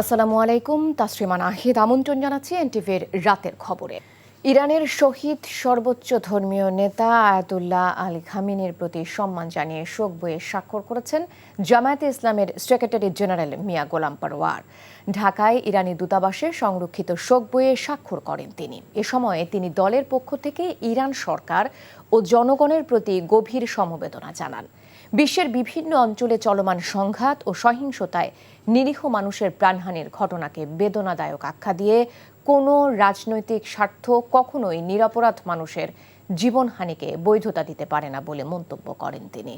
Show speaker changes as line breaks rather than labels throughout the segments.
আসসালামু আলাইকুম, তাসরিমা নাহিদ আমন্ত্রণ জানাচ্ছি এনটিভির রাতের খবরে। ইরানের শহীদ সর্বোচ্চ ধর্মীয় নেতা আয়াতুল্লাহ আলী খামেনির প্রতি সম্মান জানিয়ে শোক বইয়ে স্বাক্ষর করেছেন জামায়াতে ইসলামের সেক্রেটারি জেনারেল মিয়া গোলাম পরওয়ার। ঢাকায় ইরানি দূতাবাসে সংরক্ষিত শোক বইয়ে স্বাক্ষর করেন তিনি। এ সময়ে তিনি দলের পক্ষ থেকে ইরান সরকার ও জনগণের প্রতি গভীর সমবেদনা জানান। বিশ্বের বিভিন্ন অঞ্চলে চলমান সংঘাত ও সহিংসতায় নিরীহ মানুষের প্রাণহানির ঘটনাকে বেদনাদায়ক আখ্যা দিয়ে কোনো রাজনৈতিক স্বার্থ কখনোই নিরপরাধ মানুষের জীবনহানিকে বৈধতা দিতে পারে না বলে মন্তব্য করেন তিনি।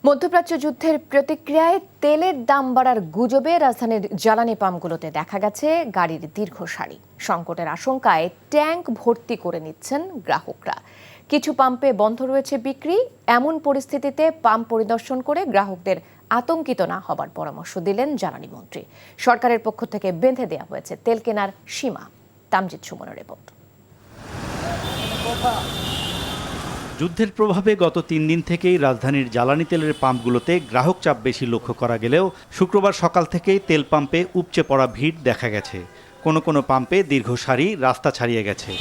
মধ্যপ্রাচ্য যুদ্ধের প্রতিক্রিয়ায় তেলের দাম বাড়ার গুজবে রাজধানীর জ্বালানি পাম্পগুলোতে দেখা গেছে গাড়ির দীর্ঘ সারি। সংকটের আশঙ্কায় ট্যাঙ্ক ভর্তি করে নিচ্ছেন গ্রাহকরা। কিছু পাম্পে বন্ধ রয়েছে বিক্রি। এমন পরিস্থিতিতে পাম্প পরিদর্শন করে গ্রাহকদের আতঙ্কিত না হবার পরামর্শ দিলেন জ্বালানি মন্ত্রী। সরকারের পক্ষ থেকে বেঁধে দেওয়া হয়েছে তেল কেনার সীমা। তামজিদ সুমনের রিপোর্ট।
যুদ্ধের প্রভাবে গত 3 দিন থেকেই রাজধানীর জ্বালানি তেলের পাম্পগুলোতে গ্রাহক চাপ বেশি লক্ষ্য করা গেলেও শুক্রবার সকাল থেকেই তেল পাম্পে উপচে পড়া ভিড় দেখা গেছে। কোনো পাম্পে দীর্ঘ সারি রাস্তা ছাড়িয়ে গেছে।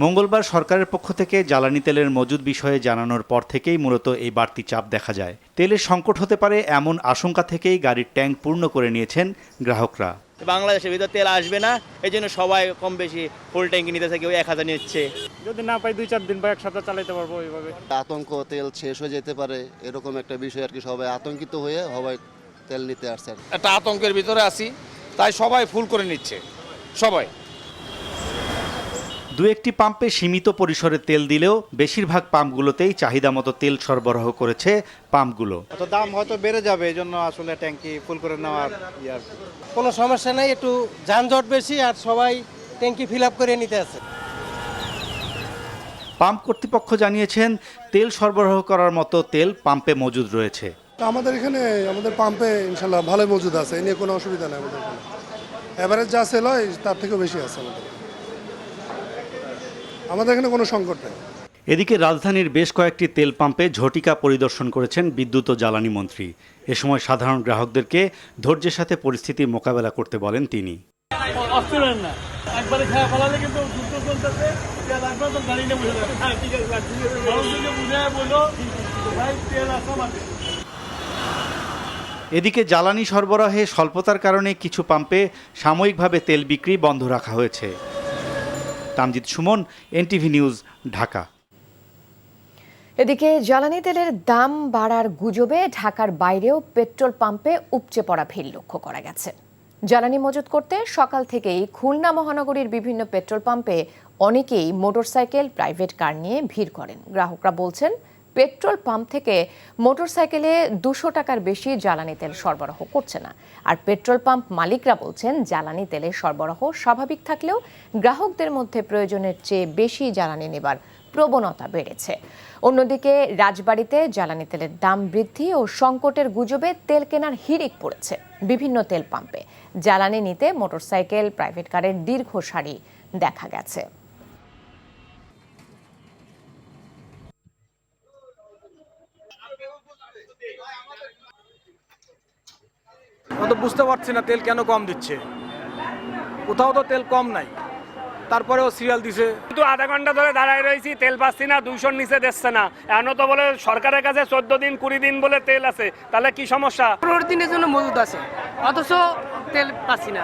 মঙ্গলবার সরকারের পক্ষ থেকে জ্বালানি তেলের মজুদ বিষয়ে জানানোর পর থেকেই মূলত এই বাড়তি চাপ দেখা যায়। তেলের সংকট হতে পারে এমন আশঙ্কা থেকেই গাড়ির ট্যাঙ্ক পূর্ণ করে নিয়েছেন গ্রাহকরা।
বাংলাদেশের ভিতর তেল আসবে না, এই জন্য সবাই কম বেশি ফুল ট্যাঙ্কি নিতে থাকে, ওই 1000 নিচ্ছে।
যদি না পাই 2-4 দিন বা এক সপ্তাহ চালাতে পারবো এইভাবে।
আতঙ্ক তেল শেষ হয়ে যেতে পারে এরকম একটা বিষয় আর কি, সবাই আতঙ্কিত হয়ে সবাই তেল নিতে আসছে।
একটা আতঙ্কের ভিতরে আছি, তাই সবাই ফুল করে নিচ্ছে সবাই।
দু একটি পাম্পে সীমিত পরিসরে তেল দিলেও বেশিরভাগ পাম্পগুলোতেই চাহিদা মতো তেল সরবরাহ করেছে পাম্পগুলো।
তো দাম হয়তো বেড়ে যাবে, এই জন্য আসলে ট্যাঙ্কি ফুল করে নেওয়ার আর কি।
কোনো সমস্যা নাই, একটু যানজট বেশি আর সবাই ট্যাঙ্কি ফিল আপ করে নিতে আছে।
পাম্প কর্তৃপক্ষ জানিয়েছেন তেল সরবরাহ করার মতো তেল পাম্পে মজুদ রয়েছে।
আমাদের এখানে আমাদের পাম্পে ইনশাল্লাহ ভালোই মজুদ আছে, এ নিয়ে কোনো অসুবিধা নেই। আমাদের এখানে এভারেজ যা সেল হয় তার থেকেও বেশি আছে আমাদের এখানে কোনো সংকট নেই।
এদিকে রাজধানীর বেশ কয়েকটি তেল পাম্পে ঝটিকা পরিদর্শন করেছেন বিদ্যুৎ ও জ্বালানি মন্ত্রী। এ সময় সাধারণ গ্রাহকদেরকে ধৈর্যের সাথে পরিস্থিতি মোকাবেলা করতে বলেন তিনি। এদিকে জ্বালানি সরবরাহে স্বল্পতার কারণে কিছু পাম্পে সাময়িকভাবে তেল বিক্রি বন্ধ রাখা হয়েছে। Tamjid Suman, NTV news, Dhaka.
এদিকে জ্বালানি তেলের দাম বাড়ার গুজবে ঢাকার বাইরেও পেট্রোল পাম্পে উপচে পড়া ভিড় লক্ষ্য করা গেছে। জ্বালানি মজুত করতে সকাল থেকেই খুলনা মহানগরীর বিভিন্ন পেট্রোল পাম্পে অনেকেই মোটরসাইকেল, প্রাইভেট কার নিয়ে ভিড় করেন। গ্রাহকরা বলছেন পেট্রোল পাম্প থেকে মোটরসাইকেলে 200 টাকার বেশি জ্বালানি তেল সরবরাহ করছে না। আর পেট্রোল পাম্প মালিকরা বলছেন জ্বালানি তেলের সরবরাহ স্বাভাবিক থাকলেও গ্রাহকদের মধ্যে প্রয়োজনের চেয়ে বেশি জ্বালানি নেবার প্রবণতা বেড়েছে। অন্যদিকে রাজবাড়ীতে জ্বালানি তেলের দাম বৃদ্ধি ও সংকটের গুজবে তেল কেনার হিড়িক পড়েছে বিভিন্ন তেল পাম্পে। জ্বালানি নিতে মোটরসাইকেল, প্রাইভেট কারের দীর্ঘ সারি দেখা গেছে।
তো বুঝতে পারছি না তেল কেন কম দিচ্ছে, কোথাও তো তেল কম নাই, তারপরেও সিরিয়াল দিছে।
কিন্তু আধা ঘন্টা ধরে দাঁড়ায় রয়েছি, তেল পাচ্ছি না, 200-র নিচে দিচ্ছে না। এখনো তো বলে সরকারের কাছে 14 দিন 20 দিন বলে তেল আছে, তাহলে কি সমস্যা?
15 দিনের জন্য মজুদ আছে, অথচ তেল পাচ্ছি না।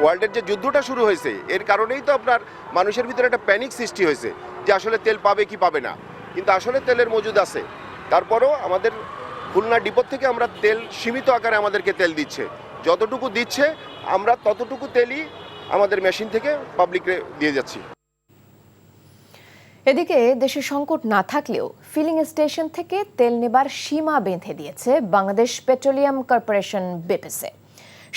ওয়ার্ল্ডের যে যুদ্ধটা শুরু হয়েছে এর কারণেই তো আপনার মানুষের ভিতরে একটা প্যানিক সৃষ্টি হয়েছে যে আসলে তেল পাবে কি পাবে না, কিন্তু আসলে তেলের মজুদ আছে। তারপরও আমাদের খুলনা ডিপো থেকে আমরা তেল সীমিত আকারে আমাদেরকে তেল দিচ্ছে, যতটুকু দিচ্ছে আমরা ততটুকু তেলই আমাদের মেশিন থেকে পাবলিকে দিয়ে যাচ্ছি।
এদিকে দেশে সংকট না থাকলেও ফিলিং স্টেশন থেকে তেল নেবার সীমা বেঁধে দিয়েছে বাংলাদেশ পেট্রোলিয়াম কর্পোরেশন, বিপিসি।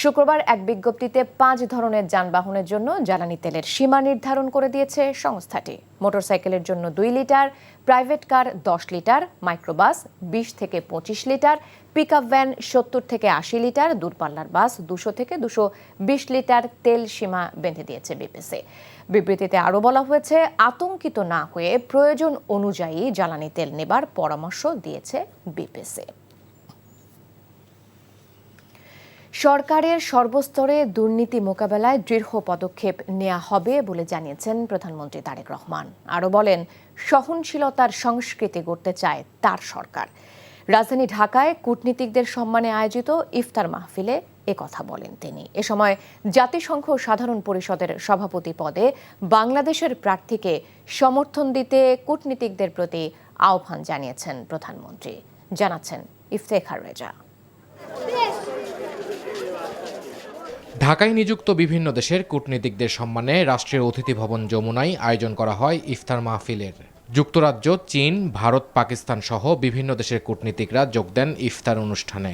শুক্রবার এক বিজ্ঞপ্তিতে 5 ধরনের যানবাহনের জন্য জ্বালানি তেলের সীমা নির্ধারণ করে দিয়েছে সংস্থাটি। মোটরসাইকেলের জন্য 2 litre, private car 10 litre, microbus 20 থেকে 25 লিটার, পিকআপ ভ্যান 70 থেকে 80 লিটার, দূরপাল্লার বাস 200 থেকে 220 লিটার তেল সীমা বেঁধে দিয়েছে বিপিসি। বিবৃতিতে আরও বলা হয়েছে, আতঙ্কিত না হয়ে প্রয়োজন অনুযায়ী জ্বালানি তেল নেবার পরামর্শ দিয়েছে বিপিসি। সরকারের সর্বস্তরে দুর্নীতি মোকাবেলায় দৃঢ় পদক্ষেপ নেওয়া হবে বলে জানিয়েছেন প্রধানমন্ত্রী তারেক রহমান। আরও বলেন, সহনশীলতার সংস্কৃতি গড়তে চায় তার সরকার। রাজধানী ঢাকায় কূটনীতিকদের সম্মানে আয়োজিত ইফতার মাহফিলে একথা বলেন তিনি। এ সময় জাতিসংঘ সাধারণ পরিষদের সভাপতি পদে বাংলাদেশের প্রার্থীকে সমর্থন দিতে কূটনীতিকদের প্রতি আহ্বান জানিয়েছেন প্রধানমন্ত্রী। জানাচ্ছেন ইফতেখার রেজা।
ঢাকায় নিযুক্ত বিভিন্ন দেশের কূটনীতিকদের সম্মানে রাষ্ট্রীয় অতিথি ভবন যমুনায় আয়োজন করা হয় ইফতার মাহফিলের। যুক্তরাজ্য, চীন, ভারত, পাকিস্তান সহ বিভিন্ন দেশের কূটনীতিকরা যোগ দেন ইফতার অনুষ্ঠানে।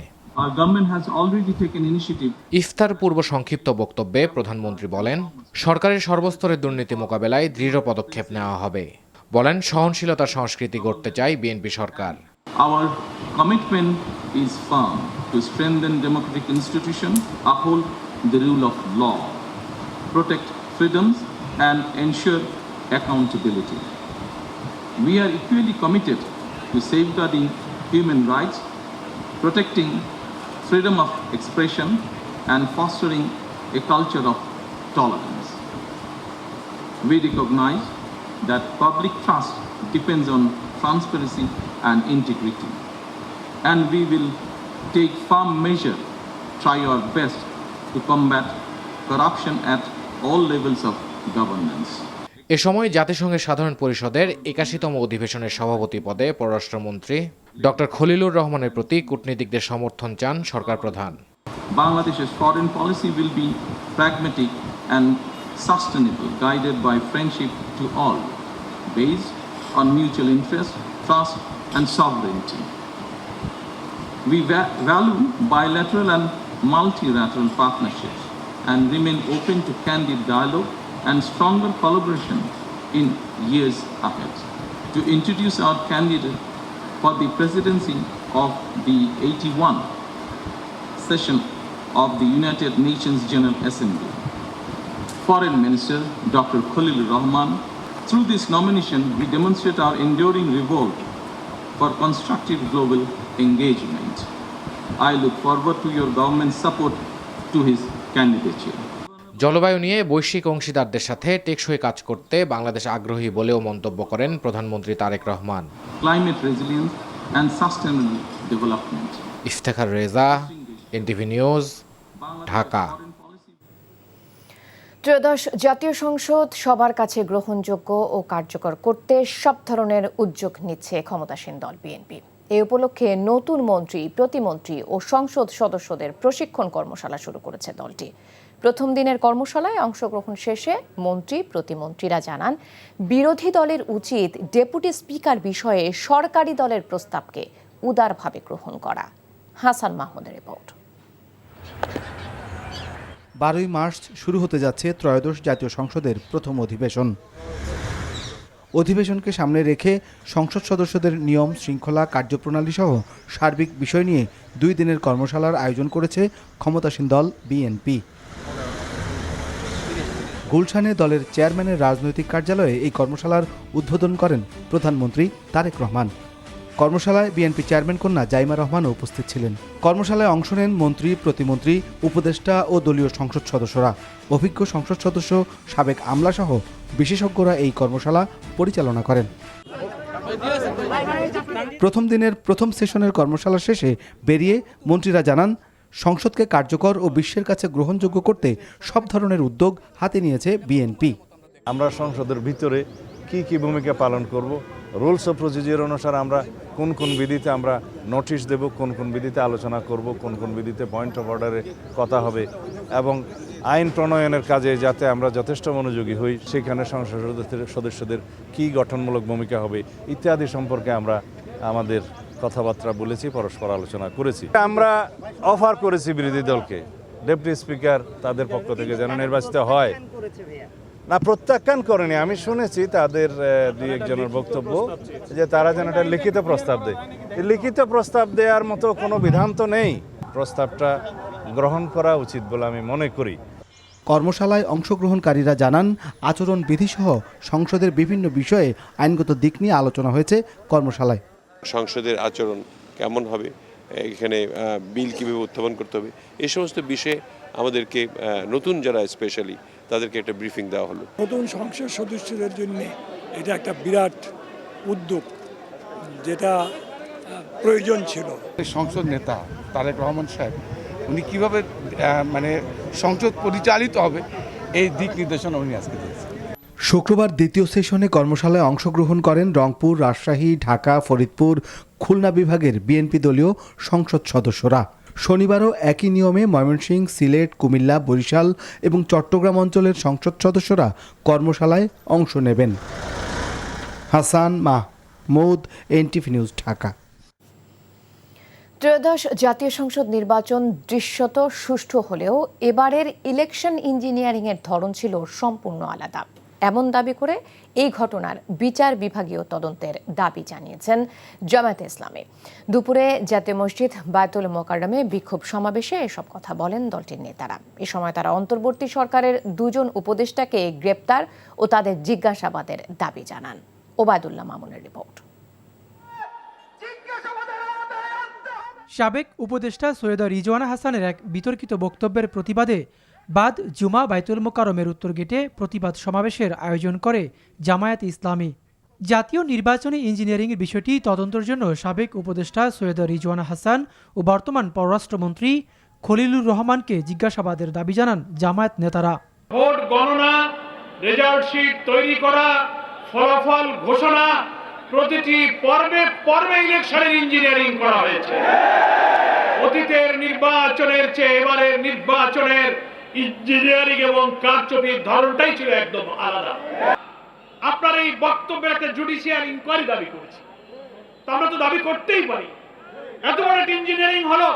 ইফতার পূর্ব সংক্ষিপ্ত বক্তব্যে প্রধানমন্ত্রী বলেন, সরকারের সর্বস্তরের দুর্নীতি মোকাবেলায় দৃঢ় পদক্ষেপ নেওয়া হবে। বলেন, সহনশীলতার সংস্কৃতি গড়তে চায় BNP Sarkar.
Our commitment is firm to strengthen democratic institutions, uphold the rule of law, protect freedoms, and ensure accountability. We are equally committed to safeguarding human rights, protecting freedom of expression, and fostering a culture of tolerance. We recognize that public trust depends on transparency and integrity, and we will take firm measure, try our best to combat corruption at all levels of governance.
এ সময় জাতিসংঘের সাধারণ পরিষদের 81তম অধিবেশনের সভাপতি পদে পররাষ্ট্রমন্ত্রী doctor Khalilur রহমানের প্রতি কূটনীতিকদের সমর্থন চান সরকার প্রধান।
Bangladesh's foreign policy will be pragmatic and sustainable, guided by friendship to all, based on mutual interest, trust, and sovereignty. We value bilateral and multilateral partnerships and remain open to candid dialogue and stronger collaboration in years ahead. To introduce our candidate for the presidency of the 81st session of the United Nations General Assembly, Foreign Minister Dr. Khalilur Rahman. Through this nomination, we demonstrate our enduring resolve for constructive global engagement. I look forward to your government's support to his candidature.
জলবায়ু নিয়ে বৈশ্বিক অংশীদারদের সাথে টেকসই কাজ করতে বাংলাদেশ আগ্রহী বলেও মন্তব্য করেন প্রধানমন্ত্রী Tarique Rahman.
Climate resilience and sustainable development.
Iftekhar Reza, NTV news, Dhaka.
ত্রয়োদশ জাতীয় সংসদ সবার কাছে গ্রহণযোগ্য ও কার্যকর করতে সব ধরনের উদ্যোগ নিচ্ছে ক্ষমতাসীন দল বিএনপি। এ উপলক্ষে নতুন মন্ত্রী, প্রতিমন্ত্রী ও সংসদ সদস্যদের প্রশিক্ষণ কর্মশালা শুরু করেছে দলটি। প্রথম দিনের কর্মশালায় অংশগ্রহণ শেষে মন্ত্রী, প্রতিমন্ত্রীরা জানান, বিরোধী দলের উচিত ডেপুটি স্পিকার বিষয়ে সরকারি দলের প্রস্তাবকে উদারভাবে গ্রহণ করা। হাসান মাহমুদের রিপোর্ট।
12ই মার্চ শুরু হতে যাচ্ছে ত্রয়োদশ জাতীয় সংসদের প্রথম অধিবেশন। অধিবেশনকে সামনে রেখে সংসদ সদস্যদের নিয়ম শৃঙ্খলা, কার্যপ্রণালী সহ সার্বিক বিষয় নিয়ে 2 দিনের কর্মশালার আয়োজন করেছে ক্ষমতাসীন দল বিএনপি। গুলশানে দলের চেয়ারম্যানের রাজনৈতিক কার্যালয়ে এই কর্মশালার উদ্বোধন করেন প্রধানমন্ত্রী তারেক রহমান। কর্মশালায় বিএনপি চেয়ারম্যান কন্যা জাইমা রহমানও উপস্থিত ছিলেন। কর্মশালায় অংশ নেন মন্ত্রী, প্রতিমন্ত্রী, উপদেষ্টা ও দলীয় সংসদ সদস্যরা। অভিজ্ঞ সংসদ সদস্য, সাবেক আমলাসহ বিশেষজ্ঞরা এই কর্মশালা পরিচালনা করেন। প্রথম দিনের প্রথম সেশনের কর্মশালা শেষে বেরিয়ে মন্ত্রীরা জানান, সংসদকে কার্যকর ও বিশ্বের কাছে গ্রহণযোগ্য করতে সব ধরনের উদ্যোগ হাতে নিয়েছে বিএনপি।
আমরা সংসদের ভিতরে কি ভূমিকা পালন করব, রুলস অফ প্রসিজিওর অনুসারে আমরা কোন বিধিতে আমরা নোটিশ দেব, কোন বিধিতে আলোচনা করব, কোন বিধিতে পয়েন্ট অফ অর্ডারে কথা হবে, এবং আইন প্রণয়নের কাজে যাতে আমরা যথেষ্ট মনোযোগী হই, সেখানে সংসদ সদস্যদের কি গঠনমূলক ভূমিকা হবে ইত্যাদি সম্পর্কে আমরা আমাদের কথাবার্তা বলেছি, পরস্পর আলোচনা করেছি। আমরা অফার করেছি বিরোধী দলকে ডেপুটি স্পিকার তাদের পক্ষ থেকে যেন নির্বাচিত হয়। না, প্রত্যাখ্যান করেনি, আমি শুনেছি তাদের দুই একজনের বক্তব্য যে তারা যেন একটা লিখিত প্রস্তাব দেয়। লিখিত প্রস্তাব দেওয়ার মতো কোনো বিধান তো নেই, প্রস্তাবটা গ্রহণ করা উচিত বলে আমি মনে করি।
কর্মশালায় অংশগ্রহণকারীরা জানান, আচরণ বিধিসহ সংসদের বিভিন্ন বিষয়ে আইনগত দিক নিয়ে আলোচনা হয়েছে কর্মশালায়।
সংসদের আচরণ কেমন হবে, এখানে বিল কীভাবে উত্থাপন করতে হবে, এই সমস্ত বিষয়ে আমাদেরকে নতুন যারা স্পেশালি তাদেরকে একটা ব্রিফিং দেওয়া হলো।
নতুন সংসদ সদস্যদের জন্য এটা একটা বিরাট উদ্যোগ, যেটা প্রয়োজন ছিল।
সংসদ নেতা তারেক রহমান সাহেব উনি কীভাবে সংসদ পরিচালিত হবে এই দিক নির্দেশনা উনি আজকে দিয়েছেন।
শুক্রবার দ্বিতীয় সেশনে কর্মশালায় অংশগ্রহণ করেন রংপুর, রাজশাহী, ঢাকা, ফরিদপুর, খুলনা বিভাগের বিএনপি দলীয় সংসদ সদস্যরা। শনিবারও একই নিয়মে ময়মনসিংহ, সিলেট, কুমিল্লা, বরিশাল এবং চট্টগ্রাম অঞ্চলের সংসদ সদস্যরা কর্মশালায় অংশ নেবেন। Hasan Mahmud, NTV news, Dhaka.
ত্রয়োদশ জাতীয় সংসদ নির্বাচন দৃশ্যত সুষ্ঠু হলেও এবারের ইলেকশন ইঞ্জিনিয়ারিংয়ের ধরন ছিল সম্পূর্ণ আলাদা। এমন দাবি করে এই ঘটনার বিচার বিভাগীয় তদন্তের দাবি জানিয়েছেন জামায়াতে ইসলামী। দুপুরে জাতীয় মসজিদ বায়তুল মোকাররমে বিক্ষোভ সমাবেশে এসব কথা বলেন দলটির নেতারা। এ সময় তারা অন্তর্বর্তী সরকারের দুজন উপদেষ্টাকে গ্রেপ্তার ও তাদের জিজ্ঞাসাবাদের দাবি জানান। ওবায়দুল্লাহ মামুনের রিপোর্ট।
সাবেক উপদেষ্টা সৈয়দা রিজওয়ানা হাসানের এক বিতর্কিত বক্তব্যের প্রতিবাদে বাদ জুমা বায়তুল মোকাররমের উত্তর গেটে প্রতিবাদ সমাবেশের আয়োজন করে জামায়াতে ইসলামী। জাতীয় নির্বাচনী ইঞ্জিনিয়ারিংয়ের বিষয়টি তদন্তের জন্য সাবেক উপদেষ্টা সৈয়দা রিজওয়ানা হাসান ও বর্তমান পররাষ্ট্রমন্ত্রী খলিলুর রহমানকে জিজ্ঞাসাবাদের দাবি জানান জামায়াত নেতারা।
ভোট গণনা, রেজাল্ট শিট তৈরি করা, ফলাফল ঘোষণা, প্রতিটি পর্বে পর্বে ইলেকশনের ইঞ্জিনিয়ারিং করা হয়েছে। অতীতের নির্বাচনের চেয়ে এবারের নির্বাচনের ইঞ্জিনিয়ারিং এবং কারচুপির ধরনটাই ছিল একদম আলাদা। আপনার এই বক্তব্যের একটা জুডিশিয়াল ইনকোয়ারি দাবি করেছি, তা আমরা তো দাবি করতেই পারি। এত বড় একটা ইঞ্জিনিয়ারিং হলো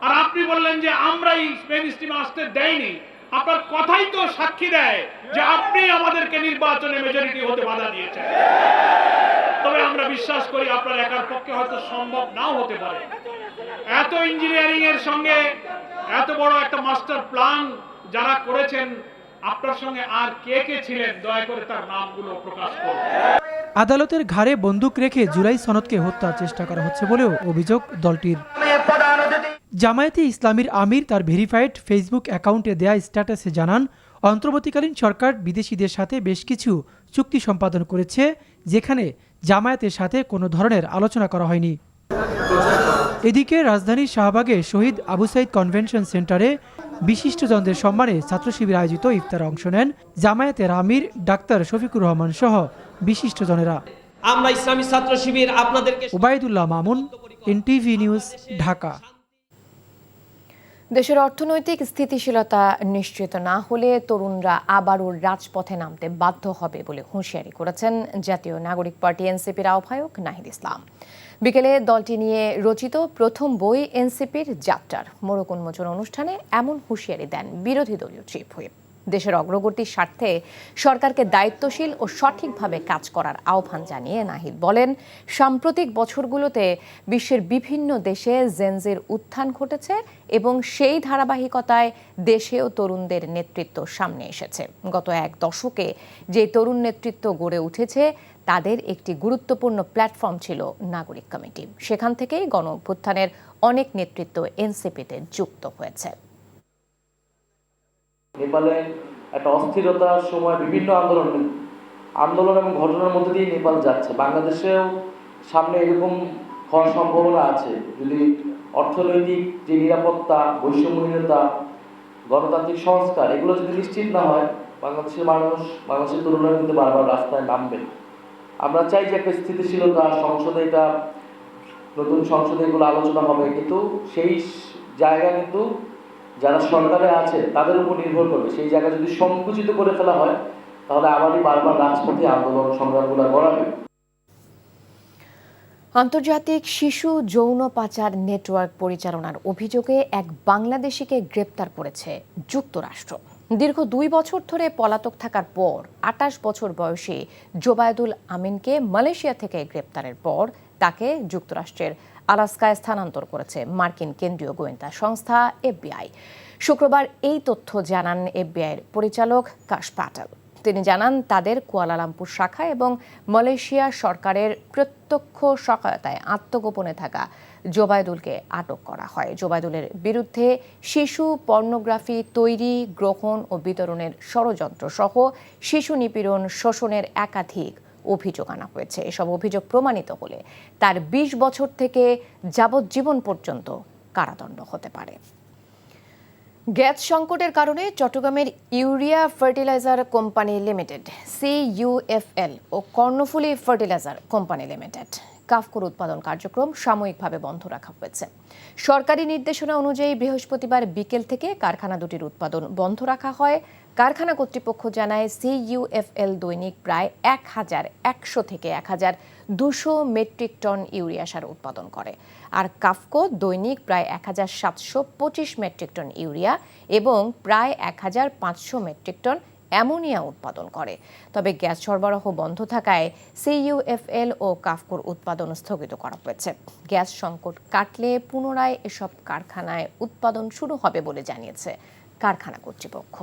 আর আপনি বললেন যে আমরা এই মেইন স্ট্রিমে আসতে দেয়নি। আপনার কথাই তো সাক্ষী দেয় যে আপনি আমাদেরকে নির্বাচনে মেজরিটি হতে বাধা দিয়েছেন। তবে আমরা বিশ্বাস করি আপনার একার পক্ষে হয়তো সম্ভব নাও হতে পারে। এত ইঞ্জিনিয়ারিং এর সঙ্গে এত বড় একটা মাস্টার প্ল্যান যারা করেছেন, আপনার সঙ্গে আর কে কে ছিলেন, দয়া করে তার নামগুলো প্রকাশ করুন।
আদালতের ঘাড়ে বন্দুক রেখে জুলাই সনদকে হত্যার চেষ্টা করা হচ্ছে বলেও অভিযোগ দলটির। জামায়াতে ইসলামীর আমির তার ভেরিফাইড ফেসবুক অ্যাকাউন্টে দেয়া স্ট্যাটাসে জানান, অন্তর্বর্তীকালীন সরকার বিদেশিদের সাথে বেশ কিছু চুক্তি সম্পাদন করেছে, যেখানে জামায়াতের সাথে কোনো ধরনের আলোচনা করা হয়নি। এদিকে রাজধানীর শাহবাগে শহীদ আবু সাইদ কনভেনশন সেন্টারে বিশিষ্টজনদের সম্মানে ছাত্র শিবির আয়োজিত ইফতারে অংশ নেন জামায়াতের আমির ডাক্তার শফিকুর রহমান সহ বিশিষ্টজনেরা।
আমরা ইসলামী ছাত্র শিবির আপনাদেরকে।
Obaidullah Mamun, NTV news, Dhaka.
দেশের অর্থনৈতিক স্থিতিশীলতা নিশ্চিত না হলে তরুণরা আবারও রাজপথে নামতে বাধ্য হবে বলে হুঁশিয়ারি করেছেন জাতীয় নাগরিক পার্টি এনসিপির আহ্বায়ক নাহিদ ইসলাম। বিকেলে দলটি নিয়ে রচিত প্রথম বই এনসিপির যাত্রার মোড়ক উন্মোচন অনুষ্ঠানে এমন হুঁশিয়ারি দেন বিরোধী দলীয় চিফ হুইপ। দেশের অগ্রগতির স্বার্থে সরকারকে দায়িত্বশীল ও সঠিকভাবে কাজ করার আহ্বান জানিয়ে নাহিদ বলেন, সাম্প্রতিক বছরগুলোতে বিশ্বের বিভিন্ন দেশে জেনজির উত্থান ঘটেছে এবং সেই ধারাবাহিকতায় দেশেও তরুণদের নেতৃত্ব সামনে এসেছে। গত এক দশকে যে তরুণ নেতৃত্ব গড়ে উঠেছে তাদের একটি গুরুত্বপূর্ণ প্ল্যাটফর্ম ছিল নাগরিক কমিটি। সেখান থেকেই গণ অভ্যুত্থানের অনেক নেতৃত্ব এনসিপিতে যুক্ত হয়েছে।
নেপালে একটা অস্থিরতার সময় বিভিন্ন আন্দোলন এবং ঘটনার মধ্যে দিয়ে নেপাল যাচ্ছে। বাংলাদেশেও সামনে এরকম হওয়ার সম্ভাবনা আছে যদি অর্থনৈতিক যে নিরাপত্তা, বৈষম্যহীনতা, গণতান্ত্রিক সংস্কার এগুলো যদি নিশ্চিত না হয়, বাংলাদেশের তরুণরা কিন্তু বারবার রাস্তায় নামবে। আমরা চাই যে একটা স্থিতিশীলতা, সংসদে এটা নতুন সংসদে এগুলো আলোচনা হবে, কিন্তু সেই জায়গা কিন্তু যারা সরকারে আছে তাদের উপর নির্ভর করবে। সেই জায়গা যদি সংকুচিত করে ফেলা হয় তাহলে আবারই বারবার রাজপথে আন্দোলন সংগ্রামগুলো গড়াবে।
আন্তর্জাতিক শিশু যৌন পাচার নেটওয়ার্ক পরিচালনার অভিযোগে এক বাংলাদেশিকে গ্রেপ্তার করেছে যুক্তরাষ্ট্র। দীর্ঘ 2 বছর ধরে পলাতক থাকার পর 28 বছর বয়সী জোবায়দুল আমিনকে মালয়েশিয়া থেকে গ্রেপ্তারের পর তাকে যুক্তরাষ্ট্রের আলাস্কায় স্থানান্তর করেছে মার্কিন কেন্দ্রীয় গোয়েন্দা সংস্থা FBI। শুক্রবার এই তথ্য জানান FBI'র পরিচালক কাশ প্যাটেল। তিনি জানান তাদের কুয়ালালামপুর শাখা এবং মালয়েশিয়া সরকারের প্রত্যক্ষ সহায়তায় আত্মগোপনে থাকা জোবায়দুলকে আটক করা হয়। জোবায়দুলের বিরুদ্ধে শিশু পর্নোগ্রাফি তৈরি, গ্রহণ ও বিতরণের ষড়যন্ত্র সহ শিশু নিপীড়ন, শোষণের একাধিক অভিযোগ আনা হয়েছে। এসব অভিযোগ প্রমাণিত হলে তার 20 বছর থেকে যাবজ্জীবন পর্যন্ত কারাদণ্ড হতে পারে। গ্যাস সংকটের কারণে চট্টগ্রামের urea fertiliser company limited CUFL ও কর্ণফুলী ফার্টিলাইজার কোম্পানি লিমিটেড কাফকোর উৎপাদন কার্যক্রম সাময়িকভাবে বন্ধ রাখা হয়েছে। সরকারি নির্দেশনা অনুযায়ী বৃহস্পতিবার বিকেল থেকে কারখানা দুটির উৎপাদন বন্ধ রাখা হয়। কারখানা কর্তৃপক্ষ জানায় CUFL দৈনিক প্রায় 1100 থেকে 1200 মেট্রিক টন ইউরিয়া সার উৎপাদন করে, আর কাফকো দৈনিক প্রায় 1725 মেট্রিক টন ইউরিয়া এবং প্রায় 1500 মেট্রিক টন অ্যামোনিয়া উৎপাদন করে। তবে গ্যাস সরবরাহ বন্ধ থাকায় CUFL ও কাফকোর উৎপাদন স্থগিত করা হয়েছে। গ্যাস সংকট কাটলে পুনরায় এসব কারখানায় উৎপাদন শুরু হবে বলে জানিয়েছে কারখানা কর্তৃপক্ষ।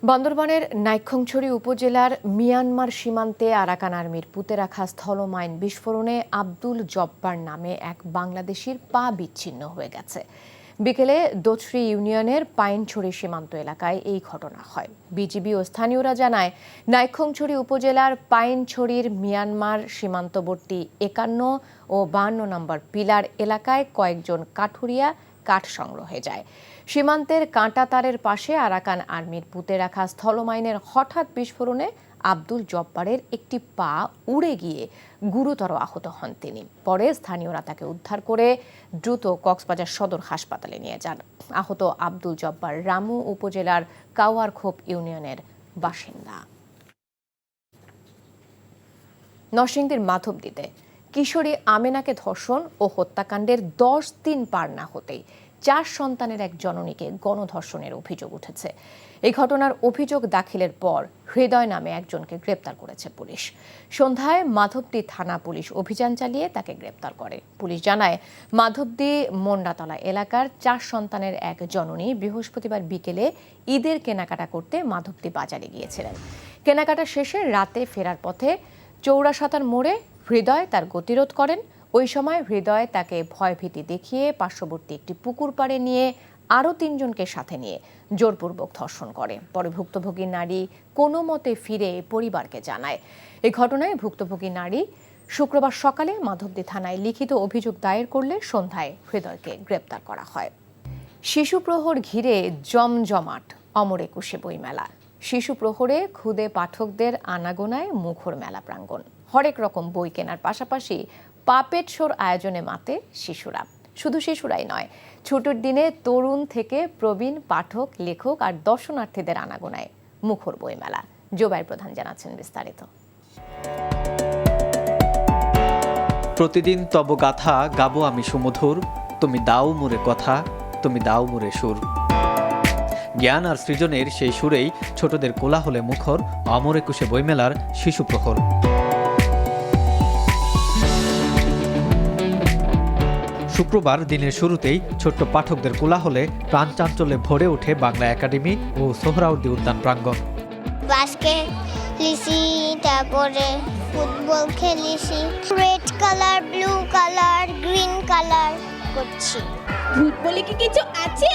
বান্দরবানের নাইক্ষ্যংছড়ি উপজেলার মিয়ানমার সীমান্তে আরাকান আর্মির পুঁতে রাখা স্থলমাইন বিস্ফোরণে আব্দুল জব্বার নামে এক বাংলাদেশির পা বিচ্ছিন্ন হয়ে গেছে। বিকেলে দোছরি ইউনিয়নের পাইনছড়ি সীমান্ত এলাকায় এই ঘটনা হয়। বিজিবি ও স্থানীয়রা জানায়, নাইক্ষ্যংছড়ি উপজেলার পাইনছড়ির মিয়ানমার সীমান্তবর্তী 51 ও 52 নম্বর পিলার এলাকায় কয়েকজন কাঠুরিয়া কাঠ সংগ্রহে যায়। সীমান্তের কাঁটা তারের পাশে আরাকান আর্মির পুঁতে রাখা স্থলমাইনের হঠাৎ বিস্ফোরণে আব্দুল জব্বারের একটি পা উড়ে গিয়ে গুরুতর আহত হন তিনি। পরে স্থানীয়রা তাকে উদ্ধার করে দ্রুত কক্সবাজার সদর হাসপাতালে নিয়ে যান। আহত আব্দুল জব্বার রামু উপজেলার কাওয়ারখোপ ইউনিয়নের বাসিন্দা। নরসিংদীর মাধবদীতে কিশোরী আমেনাকে ধর্ষণ ও হত্যাকাণ্ডের 10 দিন পার না হতেই 4 সন্তানের এক জননীকে গণধর্ষণের অভিযোগ উঠেছে। এই ঘটনার অভিযোগ দাখিলের পর হৃদয় নামে একজনকে গ্রেপ্তার করেছে পুলিশ। সন্ধ্যায় মাধবদী থানা পুলিশ অভিযান চালিয়ে তাকে গ্রেপ্তার করে। পুলিশ জানায়, মাধবদী মন্ডাতলা এলাকার 4 সন্তানের এক জননী বৃহস্পতিবার বিকেলে ঈদের কেনাকাটা করতে মাধবদী বাজারে গিয়েছিলেন। কেনাকাটা শেষে রাতে ফেরার পথে চৌরাশাতার মোড়ে হৃদয় তার গতিরোধ করেন। ওই সময় হৃদয় তাকে ভয়ভীতি দেখিয়ে পার্শ্ববর্তী একটি পুকুর পাড়ে নিয়ে আরও 3 জনকে সাথে নিয়ে জোরপূর্বক ধর্ষণ করে। পরে ভুক্তভোগী নারী কোনো মতে ফিরে পরিবারকে জানায়। এই ঘটনায় ভুক্তভোগী নারী শুক্রবার সকালে মাধবদী থানায় লিখিত অভিযোগ দায়ের করলে সন্ধ্যায় হৃদয়কে গ্রেপ্তার করা হয়। শিশু প্রহর ঘিরে জমজমাট অমর একুশে বইমেলা। শিশু প্রহরে ক্ষুদে পাঠকদের আনাগোনায় মুখর মেলা প্রাঙ্গণ। হরেক রকম বই কেনার পাশাপাশি পাপেট শোর আয়োজনে মাতে শিশুরা। শুধু শিশুরাই নয়, ছুটির দিনে তরুণ থেকে প্রবীণ পাঠক, লেখক আর দর্শনার্থীদের আনাগোনায় মুখর বইমেলা। জোবাইর প্রধান জানাচ্ছেন বিস্তারিত।
প্রতিদিন তব গাথা গাবো আমি সুমধুর, তুমি দাও মুরে কথা, তুমি দাও মুরে সুর। জ্ঞান আর সৃজনের সেই সুরেই ছোটদের কোলাহলে মুখর অমর একুশে বইমেলার শিশু প্রহর। শুক্রবার দিনের শুরুতেই ছোট্ট পাঠকদের কোলাহলে প্রাণচাঞ্চল্যে ভরে ওঠে বাংলা একাডেমি ও সোহরাওয়ার্দী উদ্যান প্রাঙ্গণ।
বাস্কেট লিসি, তারপরে ফুটবল খেলেছি, red colour, blue colour, green colour করছি।
ভূত বলে কি কিছু আছে?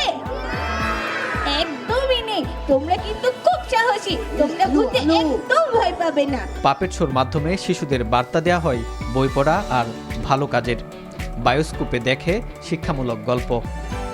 একদমই নেই। তোমরা কিন্তু খুব সাহসী, তোমরা ভূতে একদম ভয় পাবে না।
পাপেট শোর মাধ্যমে শিশুদের বার্তা দেওয়া হয় বই পড়া আর ভালো কাজের। বায়োস্কোপে দেখে শিক্ষামূলক গল্প,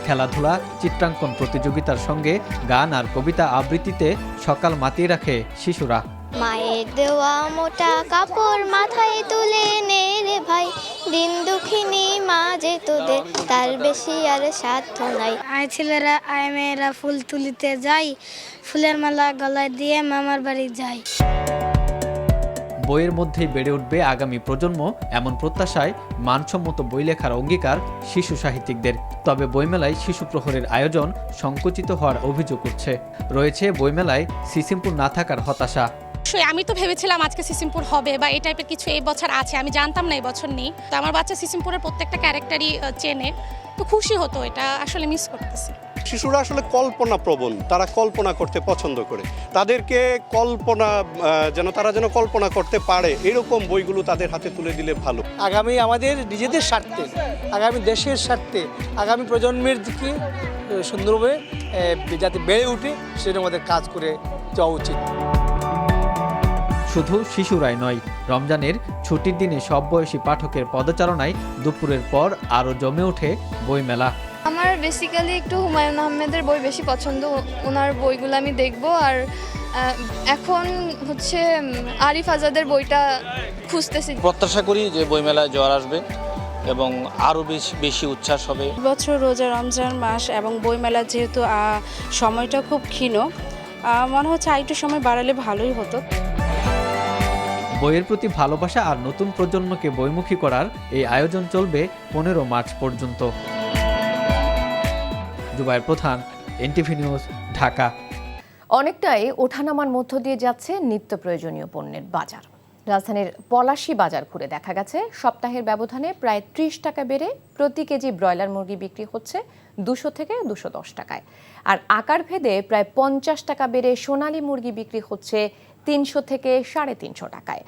খেলাধুলা, চিত্রাঙ্কন প্রতিযোগিতার সঙ্গে গান আর কবিতা আবৃত্তিতে সকাল মাতিয়ে রাখে শিশুরা।
মায়ের দেওয়া মোটা কাপড় মাথায় তুলে নে রে ভাই, দিন দুঃখিনী মা যে তোদের, তার বেশি আর সাধ্য নাই।
আয় ছেলেরা আয় মেয়েরা ফুল তুলিতে যাই, ফুলের মালা গলায় দিয়ে মামার বাড়ি যাই।
বইয়ের মধ্যেই বেড়ে উঠবে আগামী প্রজন্ম, এমন প্রত্যাশায় মানসম্মত বই লেখার অঙ্গীকার শিশু সাহিত্যিকদের। তবে বইমেলায় শিশু প্রহরের আয়োজন সংকুচিত হওয়ার অভিযোগ উঠছে। রয়েছে বইমেলায় সিসিমপুর না থাকার হতাশা।
আমি তো ভেবেছিলাম আজকে সিসিমপুর হবে বা এই টাইপের কিছু এই বছর আছে, আমি জানতাম না এই বছর নেই। তো আমার বাচ্চা সিসিমপুরের প্রত্যেকটা ক্যারেক্টারই চেনে, তো খুশি হতো, এটা আসলে মিস করতেছি।
শিশুরা আসলে কল্পনা প্রবণ, তারা কল্পনা করতে পছন্দ করে। তাদেরকে তারা যেন কল্পনা করতে পারে এরকম বইগুলো তাদের হাতে তুলে দিলে ভালো।
আগামী আমাদের নিজেদের স্বার্থে, আগামী দেশের স্বার্থে, আগামী প্রজন্মের দিকে সুন্দরভাবে যাতে বেড়ে উঠে সেটা আমাদের কাজ করে যাওয়া উচিত।
শুধু শিশুরাই নয়, রমজানের ছুটির দিনে সব বয়সী পাঠকের পদচারণায় দুপুরের পর আরও জমে ওঠে বইমেলা।
আমার বেসিক্যালি একটু হুমায়ুন আহমেদের বই বেশি পছন্দ, ওনার বইগুলো আমি দেখব। আর এখন হচ্ছে আরিফ আজাদের বইটা খুঁজতেছি।
প্রত্যাশা করি যে বইমেলায় জোয়ার আসবে এবং আরও বেশি উচ্ছ্বাস হবে।
বছর রোজা রমজান মাস এবং বইমেলা যেহেতু সময়টা খুব ক্ষীণ, মনে হচ্ছে আরেকটু সময় বাড়ালে ভালোই হতো।
বইয়ের প্রতি ভালোবাসা আর নতুন প্রজন্মকে বইমুখী করার এই আয়োজন চলবে 15 মার্চ পর্যন্ত। জুবায়ের প্রধান, এনটিভি নিউজ, ঢাকা।
অনেকটাই ওঠানামার মধ্য দিয়ে যাচ্ছে নিত্য প্রয়োজনীয় পণ্যের বাজার। রাজধানীর পলাশী বাজার ঘুরে দেখা গেছে সপ্তাহের ব্যবধানে প্রায় 30 টাকা বেড়ে প্রতি কেজি ব্রয়লার মুরগি বিক্রি হচ্ছে 200 থেকে 210 টাকায়। আর আকার ভেদে প্রায় 50 টাকা বেড়ে সোনালী মুরগি বিক্রি হচ্ছে 300 থেকে 350 টাকায়।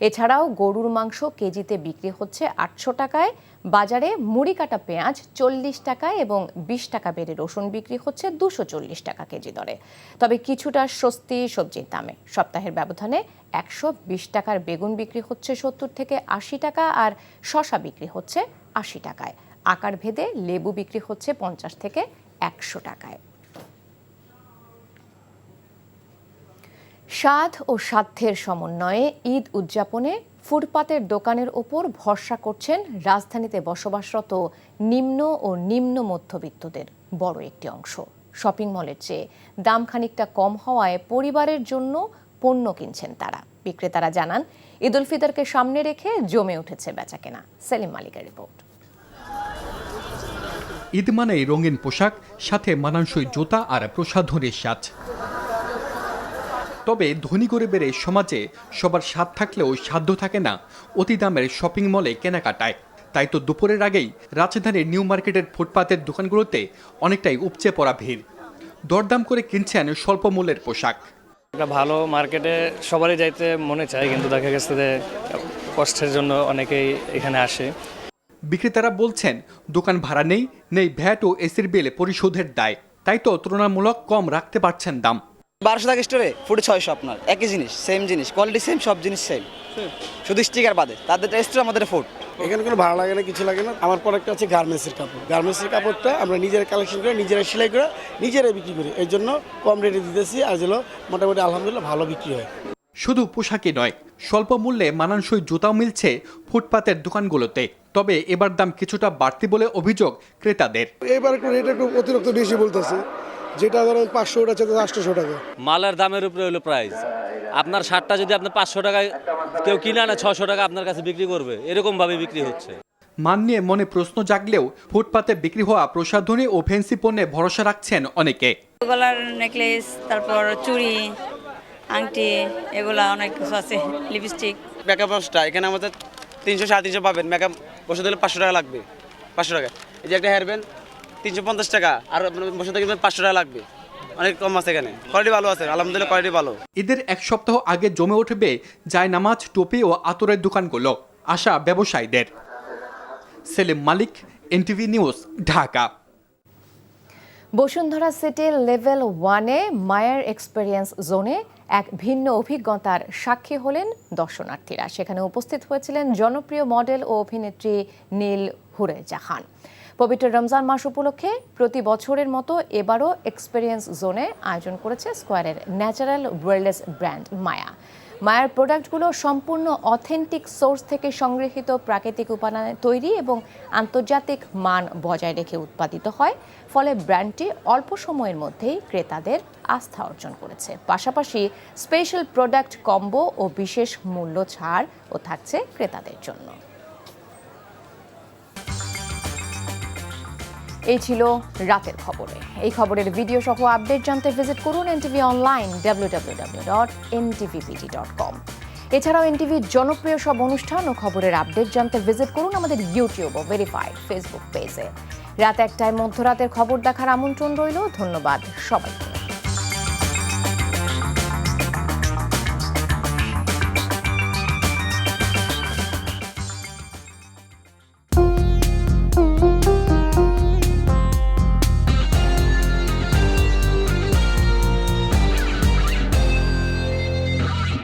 এছাড়াও গরুর মাংস কেজিতে বিক্রি হচ্ছে 800 টাকায়। বাজারে মুড়ি কাটা পেঁয়াজ 40 টাকায় এবং 20 টাকা বেড়ে রসুন বিক্রি হচ্ছে 240 টাকা কেজি দরে। তবে কিছুটা স্বস্তি সবজির দামে। সপ্তাহের ব্যবধানে 120 টাকার বেগুন বিক্রি হচ্ছে 70 থেকে 80 টাকা আর শসা বিক্রি হচ্ছে 80 টাকায়। আকার ভেদে লেবু বিক্রি হচ্ছে 50 থেকে 100 টাকায়। স্বাদ ও সাধ্যের সমন্বয়ে ঈদ উদযাপনে ফুটপাতের দোকানের ওপর ভরসা করছেন রাজধানীতে বসবাসরত নিম্ন ও নিম্ন মধ্যবিত্তদের বড় একটি অংশ। শপিং মলের চেয়ে দাম খানিকটা কম হওয়ায় পরিবারের জন্য পণ্য কিনছেন তারা। বিক্রেতারা জানান, ঈদ উল ফিতরকে সামনে রেখে জমে উঠেছে বেচাকেনা। সেলিম মালিকের রিপোর্ট।
ঈদ মানেই রঙিন পোশাক, সাথে মানানসই জুতা আর প্রসাধনীর সাজ। তবে ধনী গরিবের এই সমাজে সবার স্বাদ থাকলেও সাধ্য থাকে না অতি দামের শপিং মলে কেনাকাটায়। তাই তো দুপুরের আগেই রাজধানীর নিউ মার্কেটের ফুটপাতের দোকানগুলোতে অনেকটাই উপচে পড়া ভিড়। দরদাম করে কিনছেন স্বল্প মূল্যের পোশাক।
একটা ভালো মার্কেটে সবারই যাইতে মনে চায়, কিন্তু দেখা গেছে যে কষ্টের জন্য অনেকেই এখানে আসে।
বিক্রেতারা বলছেন, দোকান ভাড়া নেই ভ্যাট ও এসির বিল পরিশোধের দায়। তাই তো তুলনামূলক কম রাখতে পারছেন দাম।
1200 টাকা স্টোরে ফুটে 600, আপনার একই জিনিস, সেম জিনিস, কোয়ালিটি সেম, সব জিনিস সেম, শুধু স্টিকার বাদে। তাদের স্টোর, আমাদের ফুট।
এখানে কোনো ভাড়া লাগে না, কিছু লাগে না। আমার প্রোডাক্ট আছে গার্মেন্টসের কাপড়। গার্মেন্টসের কাপড়টা আমরা নিজেরা কালেকশন করে, নিজেরা সেলাই করে, নিজেরাই বিক্রি করি। এর জন্য কম রেটে দিতেছি, আর যেন মোটামুটি আলহামদুলিল্লাহ ভালো বিক্রি হয়।
শুধু পোশাকই নয়, স্বল্প মূল্যে মানানসই জুতাও মিলছে ফুটপাতের দোকানগুলোতে। তবে এবার দাম কিছুটা বাড়তি বলে অভিযোগ ক্রেতাদের।
এবার একটু রেট একটু অতিরিক্ত বেশি বলতেছে, যেটা ধরেন 500 টাকা 800 টাকা।
মালের দামের উপরে হলো প্রাইস। আপনার শার্টটা যদি আপনার 500 টাকায় কেউ কিনে আনে, 600 টাকা আপনার কাছে বিক্রি করবে, এরকম ভাবে বিক্রি হচ্ছে।
মান নিয়ে মনে প্রশ্ন জাগলেও ফুটপাতে বিক্রি হওয়া প্রসাধনী ও ফ্যান্সি পণ্যে ভরসা রাখছেন অনেকে।
গলার নেকলেস, তারপর চুড়ি, আংটি, এগুলা অনেক কিছু আছে, লিপস্টিক।
মেকআপ বক্সটা এখানে আমাদের 300 350 পাবেন। মেকআপ বসে দিলে 500 টাকা লাগবে, 500 টাকা। এই যে একটা হেয়ার ব্যান্ড 350 টাকা, আর বসে থাকলে 500 টাকা লাগবে। অনেক কম আছে এখানে, কোয়ালিটি ভালো আছে, আলহামদুলিল্লাহ কোয়ালিটি ভালো।
ঈদের এক সপ্তাহ আগে জমে উঠবে জায়নামাজ, টুপি ও আতরের দোকানগুলো, আশা ব্যবসায়ীদের। সেলিম মালিক, এনটিভি নিউজ, ঢাকা।
বসুন্ধরা সিটির লেভেল 1-এ মায়ার এক্সপেরিয়েন্স জোনে এক ভিন্ন অভিজ্ঞতার সাক্ষী হলেন দর্শনার্থীরা। সেখানে উপস্থিত হয়েছিলেন জনপ্রিয় মডেল ও অভিনেত্রী নীল হুরে জাহান। পবিত্র রমজান মাস উপলক্ষে প্রতি বছরের মতো এবারও এক্সপেরিয়েন্স জোনে আয়োজন করেছে স্কয়ারের ন্যাচারাল ওয়েলনেস ব্র্যান্ড মায়া। মায়ার প্রোডাক্টগুলো সম্পূর্ণ অথেন্টিক সোর্স থেকে সংগৃহীত প্রাকৃতিক উপাদানে তৈরি এবং আন্তর্জাতিক মান বজায় রেখে উৎপাদিত হয়, ফলে ব্র্যান্ডটি অল্প সময়ের মধ্যেই ক্রেতাদের আস্থা অর্জন করেছে। পাশাপাশি স্পেশাল প্রোডাক্ট কম্বো ও বিশেষ মূল্য ছাড়ও থাকছে ক্রেতাদের জন্য। এই ছিল রাতের খবরে। এই খবরের ভিডিও সহ আপডেট জানতে ভিজিট করুন এনটিভি অনলাইন www.ntvpt.com। এছাড়াও এনটিভির জনপ্রিয় সব অনুষ্ঠান ও খবরের আপডেট জানতে ভিজিট করুন আমাদের ইউটিউব ও ভেরিফাইড ফেসবুক পেজে। রাত 1টায় মধ্যরাতের খবর দেখার আমন্ত্রণ রইল। ধন্যবাদ সবাইকে।